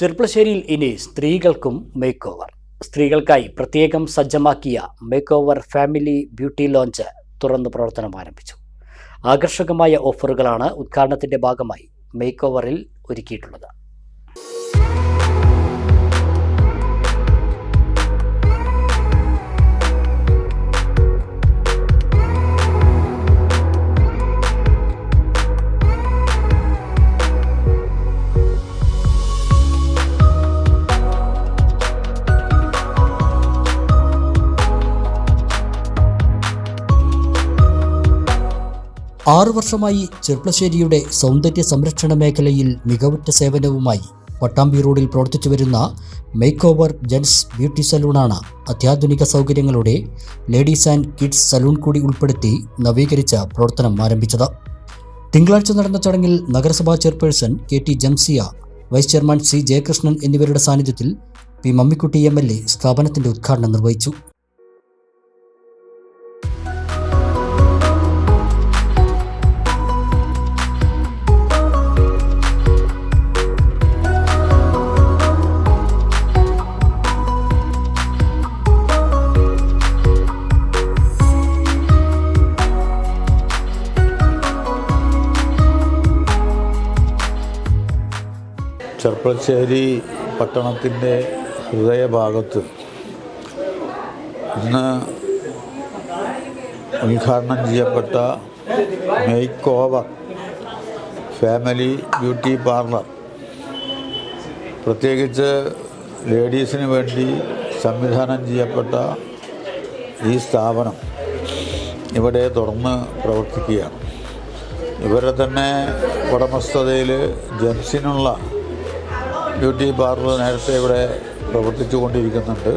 ചെർപ്പളശ്ശേരിയിൽ ഇനി സ്ത്രീകൾക്കും make over. സ്ത്രീകൾക്കായി പ്രത്യേകം സജ്ജമാക്കിയ make over family beauty launch തുറന്ന് പ്രവർത്തനം ആരംഭിച്ചു. ആകർഷകമായ ഓഫറുകളാണ് ഉദ്ഘാടനത്തിന്റെ ഭാഗമായി മേക്ക് ഓവറിൽ ഒരുക്കിയിട്ടുള്ളത്. ആറു വർഷമായി ചെർപ്പളശ്ശേരിയുടെ സൗന്ദര്യ സംരക്ഷണ മേഖലയിൽ മികവുറ്റ സേവനവുമായി പട്ടാമ്പി റോഡിൽ പ്രവർത്തിച്ചു വരുന്ന മേക്ക് ഓവർ ജെൻസ് ബ്യൂട്ടി സലൂണാണ് അത്യാധുനിക സൗകര്യങ്ങളുടെ ലേഡീസ് ആൻഡ് കിഡ്സ് സലൂൺ കൂടി ഉൾപ്പെടുത്തി നവീകരിച്ച പ്രവർത്തനം ആരംഭിച്ചത്. തിങ്കളാഴ്ച നടന്ന ചടങ്ങിൽ നഗരസഭാ chairperson KT Jamsiya, vice chairman C Jayakrishnan എന്നിവരുടെ സാന്നിധ്യത്തിൽ P മമ്മിക്കുട്ടി MLA സ്ഥാപനത്തിന്റെ ഉദ്ഘാടനം നിർവഹിച്ചു. ചെർപ്പളശ്ശേരി പട്ടണത്തിൻ്റെ ഹൃദയഭാഗത്ത് ഇന്ന് ഉദ്ഘാടനം ചെയ്യപ്പെട്ട make over family beauty parlour, പ്രത്യേകിച്ച് ലേഡീസിന് വേണ്ടി സംവിധാനം ചെയ്യപ്പെട്ട ഈ സ്ഥാപനം ഇവിടെ തുറന്ന് പ്രവർത്തിക്കുകയാണ്. ഇവരെ തന്നെ ഉടമസ്ഥതയിൽ ജെൻസിനുള്ള ബ്യൂട്ടി പാർലർ നേരത്തെ ഇവിടെ പ്രവർത്തിച്ചു കൊണ്ടിരിക്കുന്നുണ്ട്.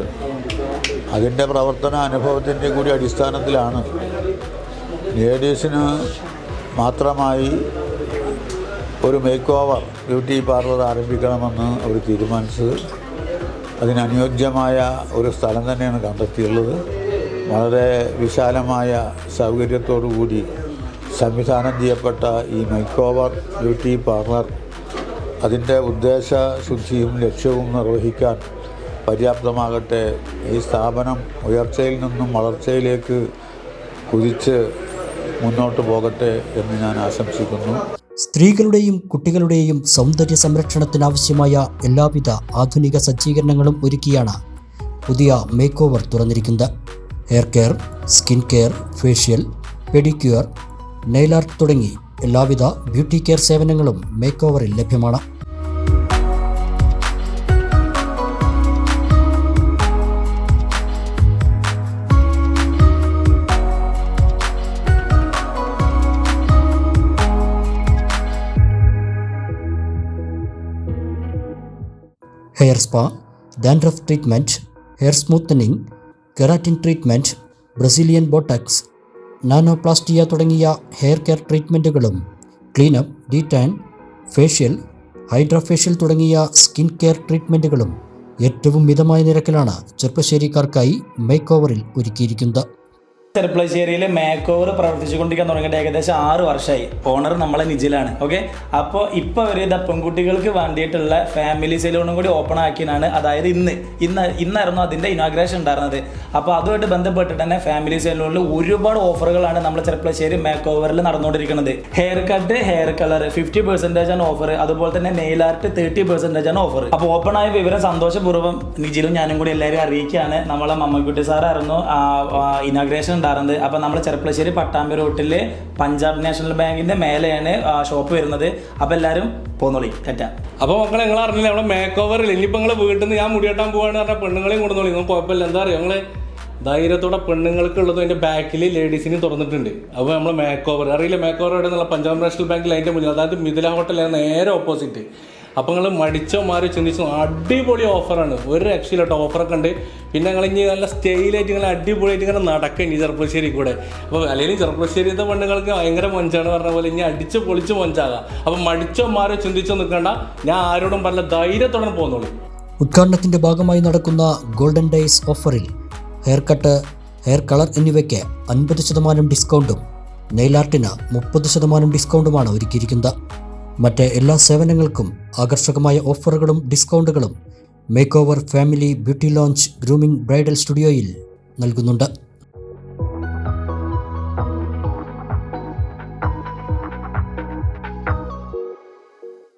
അതിൻ്റെ പ്രവർത്തന അനുഭവത്തിൻ്റെ കൂടി അടിസ്ഥാനത്തിലാണ് ലേഡീസിന് മാത്രമായി ഒരു മേക്ക് ഓവർ ബ്യൂട്ടി പാർലർ ആരംഭിക്കണമെന്ന് അവർ തീരുമാനിച്ചത്. അതിനനുയോജ്യമായ ഒരു സ്ഥലം തന്നെയാണ് കണ്ടെത്തിയുള്ളത്. വളരെ വിശാലമായ സൗകര്യത്തോടു കൂടി സംവിധാനം ചെയ്യപ്പെട്ട ഈ മേക്ക് ഓവർ ബ്യൂട്ടി പാർലർ അതിൻ്റെ ഉദ്ദേശശുദ്ധിയും ലക്ഷ്യവും നിർവഹിക്കാൻ പര്യാപ്തമാകട്ടെ. ഈ സ്ഥാപനം ഉയർച്ചയിൽ നിന്നും വളർച്ചയിലേക്ക് കുതിച്ച് മുന്നോട്ട് പോകട്ടെ എന്ന് ഞാൻ ആശംസിക്കുന്നു. സ്ത്രീകളുടെയും കുട്ടികളുടെയും സൗന്ദര്യ സംരക്ഷണത്തിനാവശ്യമായ എല്ലാവിധ ആധുനിക സജ്ജീകരണങ്ങളും ഒരുക്കിയാണ് പുതിയ മേക്ക് ഓവർ തുറന്നിരിക്കുന്നത്. Hair care, skin care, facial, pedicure, nail art തുടങ്ങി എല്ലാവിധ ബ്യൂട്ടി കെയർ സേവനങ്ങളും മേക്ക് ഓവറിൽ ലഭ്യമാണ്. Hair spa, dandruff treatment, hair smoothening, keratin treatment, Brazilian botox, nanoplastia തുടങ്ങിയ ഹെയർ കെയർ ട്രീറ്റ്മെൻറ്റുകളും, ക്ലീനപ്പ്, ഡീടാൻ, ഫേഷ്യൽ, ഹൈഡ്രാഫേഷ്യൽ തുടങ്ങിയ സ്കിൻ കെയർ ട്രീറ്റ്മെൻറ്റുകളും ഏറ്റവും മിതമായ നിരക്കിലാണ് ചെർപ്പളശ്ശേരിക്കാർക്കായി മേക്ക് ഓവറിൽ ഒരുക്കിയിരിക്കുന്നത്. ചെർപ്പളശ്ശേരിയിൽ മേക്ക് ഓവർ പ്രവർത്തിച്ചുകൊണ്ടിരിക്കാൻ തുടങ്ങിയിട്ട് ഏകദേശം 6 വർഷമായി. ഓണർ നമ്മളെ നിജിലാണ്. ഓക്കെ, അപ്പോൾ ഇപ്പോൾ ഒരു പെൺകുട്ടികൾക്ക് വേണ്ടിയിട്ടുള്ള ഫാമിലി സലൂണും കൂടി ഓപ്പൺ ആക്കിയാണ്. അതായത് ഇന്നായിരുന്നു അതിൻ്റെ ഇനാഗ്രേഷൻ ഉണ്ടായിരുന്നത്. അപ്പോൾ അതുമായിട്ട് ബന്ധപ്പെട്ടിട്ട് തന്നെ ഫാമിലി സലൂണിൽ ഒരുപാട് ഓഫറുകളാണ് നമ്മൾ ചെർപ്പളശ്ശേരി മേക്ക് ഓവറിൽ നടന്നുകൊണ്ടിരിക്കുന്നത്. ഹെയർ കട്ട്, ഹെയർ കളർ 50% ആണ് ഓഫർ. അതുപോലെ തന്നെ നെയിൽ ആർട്ട് 30% ആണ് ഓഫർ. അപ്പോൾ ഓപ്പൺ ആയ വിവരം സന്തോഷപൂർവ്വം നിജിലും ഞാനും കൂടി എല്ലാവരും അറിയിക്കുകയാണ്. നമ്മളെ മമ്മക്കുട്ടി സാറായിരുന്നു ഇനാഗ്രേഷൻ ഉണ്ടായിരുന്നത്. അപ്പോൾ നമ്മൾ ചെർപ്പളശ്ശേരി പട്ടാമ്പി റോട്ടിൽ പഞ്ചാബ് നാഷണൽ ബാങ്കിന്റെ മേലെയാണ് ഷോപ്പ് വരുന്നത്. അപ്പോൾ എല്ലാവരും പോന്നോളി തെറ്റാ. അപ്പോൾ മക്കളെ, നിങ്ങൾ അറിഞ്ഞില്ല നമ്മളെ മേക്ക് ഓവറിൽ ഇനിയിപ്പോൾ നിങ്ങൾ വീട്ടിൽ നിന്ന് ഞാൻ മുടിയെട്ടാൻ പോവാണ് പറഞ്ഞാൽ പെണ്ണുങ്ങളെയും കൊണ്ടുവന്നോളി. ഒന്നും കുഴപ്പമില്ല. എന്താ പറയുക, ഞങ്ങൾ ധൈര്യത്തോടെ പെണ്ണുങ്ങൾക്കുള്ളതും അതിൻ്റെ ബാക്കിൽ ലേഡീസിനും തുറന്നിട്ടുണ്ട്. അപ്പോൾ നമ്മൾ മേക്ക് ഓവർ അറിയില്ല, മേക്ക് ഓവർ എവിടെ നിന്നുള്ള പഞ്ചാബ് നാഷണൽ ബാങ്കിൽ അതിൻ്റെ മുന്നിൽ, അതായത് മിഥില ഹോട്ടലിന് നേരെ ഓപ്പോസിറ്റ്. അപ്പോൾ നിങ്ങൾ മടിച്ചോ മാറി ചിന്തിച്ചോ അടിപൊളി ഓഫറാണ്, ഒരു രക്ഷയിലോട്ടോ ഓഫറൊക്കെ ഉണ്ട്. പിന്നെ നിങ്ങൾ ഇനി നല്ല സ്റ്റൈലായിട്ട് ഇങ്ങനെ അടിപൊളിയായിട്ട് ഇങ്ങനെ നടക്കും ഈ ചെർപ്പളശ്ശേരി കൂടെ. അപ്പോൾ അല്ലെങ്കിൽ ചെർപ്പളശ്ശേരിത്തെ പെണ്ണുങ്ങൾക്ക് ഭയങ്കര മൊഞ്ചാണ് പറഞ്ഞ പോലെ ഇനി അടിച്ച് പൊളിച്ച് മൊഞ്ചാകാം. അപ്പോൾ മടിച്ചോ മാറിയോ ചിന്തിച്ചോ നിൽക്കണ്ട, ഞാൻ ആരോടും പറഞ്ഞ ധൈര്യത്തോടെ പോകുന്നുള്ളൂ. ഉദ്ഘാടനത്തിന്റെ ഭാഗമായി നടക്കുന്ന ഗോൾഡൻ ഡേയ്സ് ഓഫറിൽ ഹെയർ കട്ട്, ഹെയർ കളർ എന്നിവയ്ക്ക് 50% ഡിസ്കൗണ്ടും നെയിൽ ആർട്ടിന് 30% ഡിസ്കൗണ്ടുമാണ് ഒരുക്കിയിരിക്കുന്നത്. മറ്റ് എല്ലാ സേവനങ്ങൾക്കും ആകർഷകമായ ഓഫറുകളും ഡിസ്കൗണ്ടുകളും make over family beauty lounge grooming bridal സ്റ്റുഡിയോയിൽ നൽകുന്നുണ്ട്.